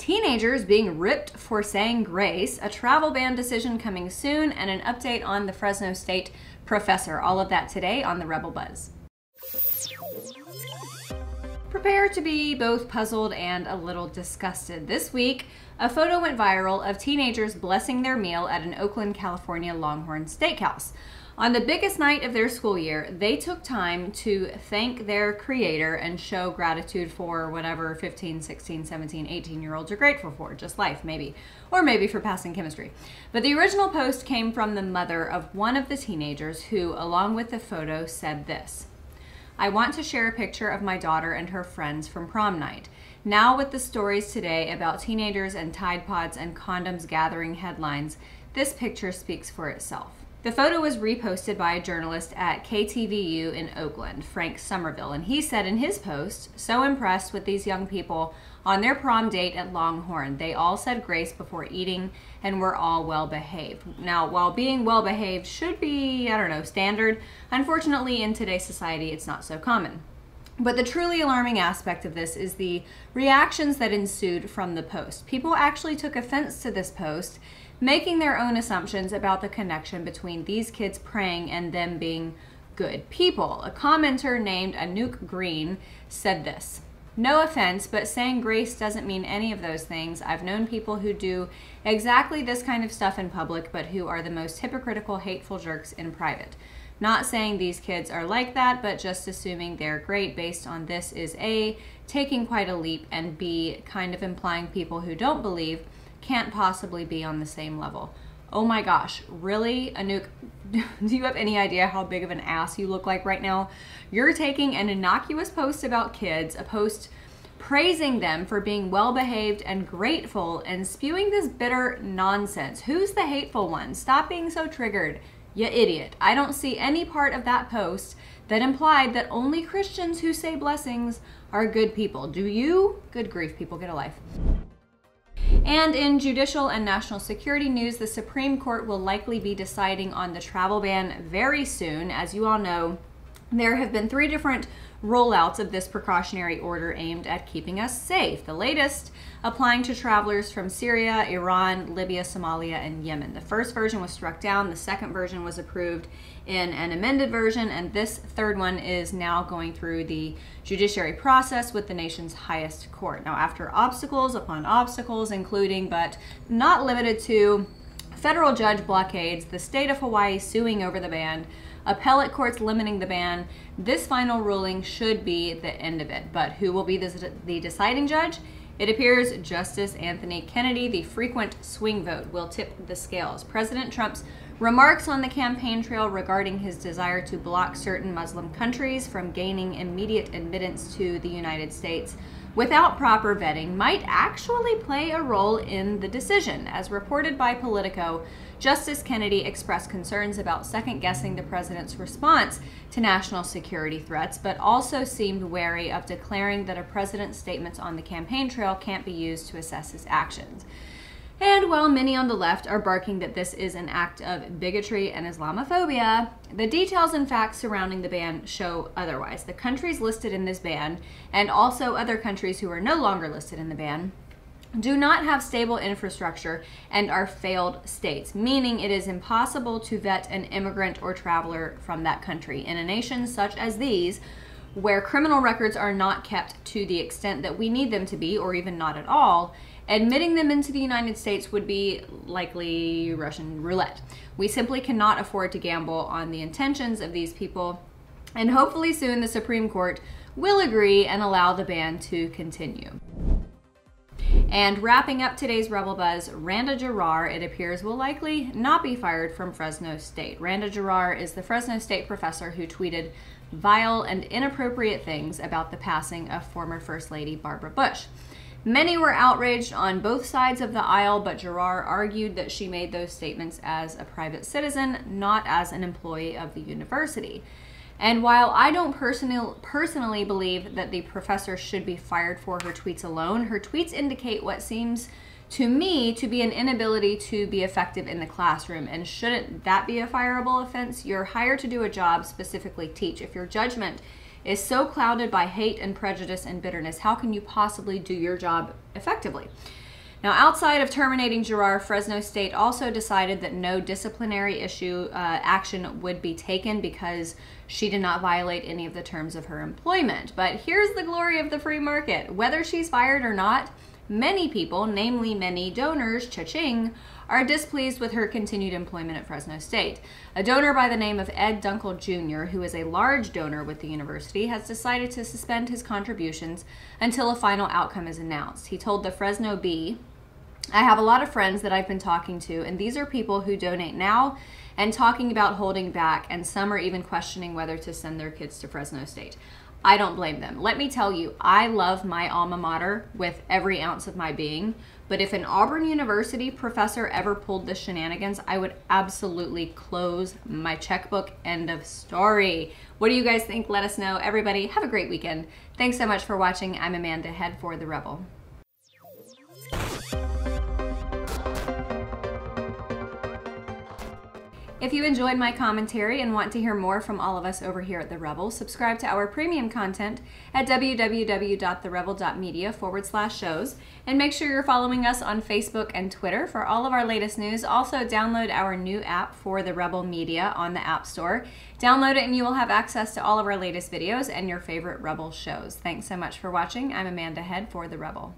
teenagers being ripped for saying grace, a travel ban decision coming soon, and an update on the Fresno State professor. All of that today on the Rebel Buzz. Prepare to be both puzzled and a little disgusted. This week, a photo went viral of teenagers blessing their meal at an Oakland, California Longhorn steakhouse. On the biggest night of their school year, they took time to thank their creator and show gratitude for whatever 15, 16, 17, 18-year-olds are grateful for, just life maybe, or maybe for passing chemistry. But the original post came from the mother of one of the teenagers who, along with the photo, said this: "I want to share a picture of my daughter and her friends from prom night. Now with the stories today about teenagers and Tide Pods and condoms gathering headlines, this picture speaks for itself." The photo was reposted by a journalist at KTVU in Oakland, Frank Somerville, and he said in his post, "So impressed with these young people on their prom date at Longhorn. They all said grace before eating and were all well behaved." Now, while being well behaved should be, I don't know, standard, unfortunately in today's society it's not so common. But the truly alarming aspect of this is the reactions that ensued from the post. People actually took offense to this post, making their own assumptions about the connection between these kids praying and them being good people. A commenter named Anouk Green said this: "No offense, but saying grace doesn't mean any of those things. I've known people who do exactly this kind of stuff in public, but who are the most hypocritical, hateful jerks in private. Not saying these kids are like that, but just assuming they're great based on this is A, taking quite a leap, and B, kind of implying people who don't believe can't possibly be on the same level." Oh my gosh, really? Anouk, do you have any idea how big of an ass you look like right now? You're taking an innocuous post about kids, a post praising them for being well-behaved and grateful, and spewing this bitter nonsense. Who's the hateful one? Stop being so triggered, you idiot. I don't see any part of that post that implied that only Christians who say blessings are good people. Do you? Good grief, people, get a life. And in judicial and national security news, the Supreme Court will likely be deciding on the travel ban very soon. As you all know, there have been 3 different rollouts of this precautionary order aimed at keeping us safe. The latest applying to travelers from Syria, Iran, Libya, Somalia, and Yemen. The first version was struck down. The second version was approved in an amended version, and this third one is now going through the judiciary process with the nation's highest court. Now, after obstacles upon obstacles, including but not limited to federal judge blockades, the state of Hawaii suing over the ban, appellate courts limiting the ban, this final ruling should be the end of it. But who will be the deciding judge? It appears Justice Anthony Kennedy. The frequent swing vote will tip the scales. President Trump's remarks on the campaign trail regarding his desire to block certain Muslim countries from gaining immediate admittance to the United States without proper vetting might actually play a role in the decision. As reported by Politico, Justice Kennedy expressed concerns about second-guessing the president's response to national security threats, but also seemed wary of declaring that a president's statements on the campaign trail can't be used to assess his actions. And while many on the left are barking that this is an act of bigotry and Islamophobia, the details and facts surrounding the ban show otherwise. The countries listed in this ban, and also other countries who are no longer listed in the ban, do not have stable infrastructure and are failed states, meaning it is impossible to vet an immigrant or traveler from that country. In a nation such as these, where criminal records are not kept to the extent that we need them to be, or even not at all, admitting them into the United States would be likely Russian roulette. We simply cannot afford to gamble on the intentions of these people, and hopefully soon the Supreme Court will agree and allow the ban to continue. And wrapping up today's Rebel Buzz, Randa Jarrar, it appears, will likely not be fired from Fresno State. Randa Jarrar is the Fresno State professor who tweeted vile and inappropriate things about the passing of former First Lady Barbara Bush. Many were outraged on both sides of the aisle, but Jarrar argued that she made those statements as a private citizen, not as an employee of the university. And while I don't personally believe that the professor should be fired for her tweets alone, her tweets indicate what seems to me to be an inability to be effective in the classroom. And shouldn't that be a fireable offense? You're hired to do a job, specifically teach. If your judgment is so clouded by hate and prejudice and bitterness, how can you possibly do your job effectively? Now, outside of terminating Gerard, Fresno State also decided that no disciplinary action would be taken because she did not violate any of the terms of her employment. But here's the glory of the free market. Whether she's fired or not, many people, namely many donors, cha-ching, are displeased with her continued employment at Fresno State. A donor by the name of Ed Dunkel Jr., who is a large donor with the university, has decided to suspend his contributions until a final outcome is announced. He told the Fresno Bee, "I have a lot of friends that I've been talking to, and these are people who donate now and talking about holding back, and some are even questioning whether to send their kids to Fresno State. I don't blame them. Let me tell you, I love my alma mater with every ounce of my being, but if an Auburn University professor ever pulled this shenanigans, I would absolutely close my checkbook. End of story." What do you guys think? Let us know. Everybody, have a great weekend. Thanks so much for watching. I'm Amanda, head for The Rebel. If you enjoyed my commentary and want to hear more from all of us over here at The Rebel, subscribe to our premium content at www.therebel.media/shows, and make sure you're following us on Facebook and Twitter for all of our latest news. Also, download our new app for The Rebel Media on the App Store. Download it and you will have access to all of our latest videos and your favorite Rebel shows. Thanks so much for watching. I'm Amanda, head for The Rebel.